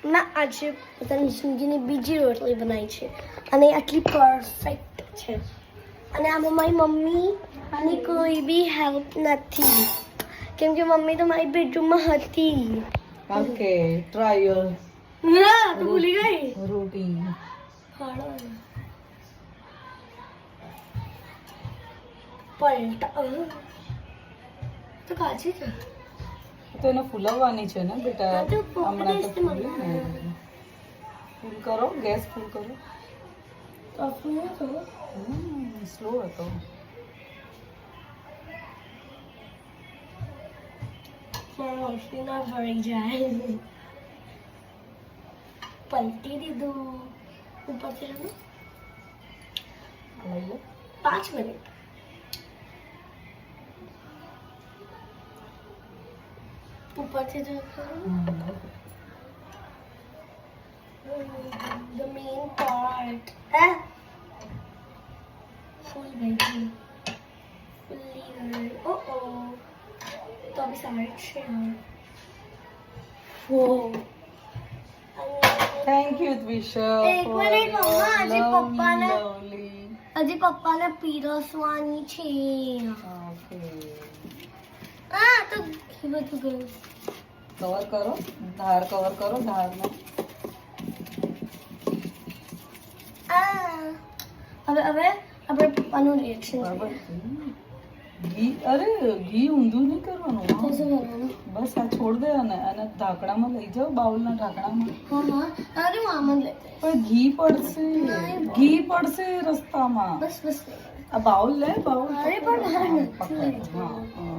ના આજે પોતાની જિંદગીની બીજી રોટલી બનાવી છે અને આટલી પરફેક્ટ છે અને આમાં મારી મમ્મીની કોઈ બી હેલ્પ નથી કેમ કે મમ્મી તો મારી બેડરૂમમાં હતી. ઓકે ટ્રાય ના તો ભૂલી ગઈ. રોટી પલટા તો કાચી છે તો એને ફૂલવવાની છે ને બેટા. હા, તો હમણાં તો પપ્પાને ફૂલ કરો, ગેસ ફૂલ કરો. સ્લો હતો. રોટલી ના ભળી જાય. પલટી દીધું ઉપરથી લઈ લો. 5 મિનિટ. ઉપરથી જો the main part full gई fully oh तो अभी साइड से वो થેન્ક યુ દ્વિશા. એક મિનિટ મમ્મા હજી પપ્પાને લવલી. પીરસવાની છે. ઓકે આ તો બધું ગયું. કવર કરો, ધાર કવર કરો, ધારમાં. હવે આપણે પપ્પાનું રિએક્શન બરાબર. ઘી, અરે ઘી ઊંધું નહીં કરવાનું. બસ આ છોડ દે અને ઢાંકણામાં લઈ જાઓ, બાઉલના ઢાંકણામાં. હા અરે હું આમ જ લેते પણ ઘી પડશે, ઘી પડશે રસ્તામાં. બસ આ બાઉલ લે, બાઉલ અરે પણ પકડ. હા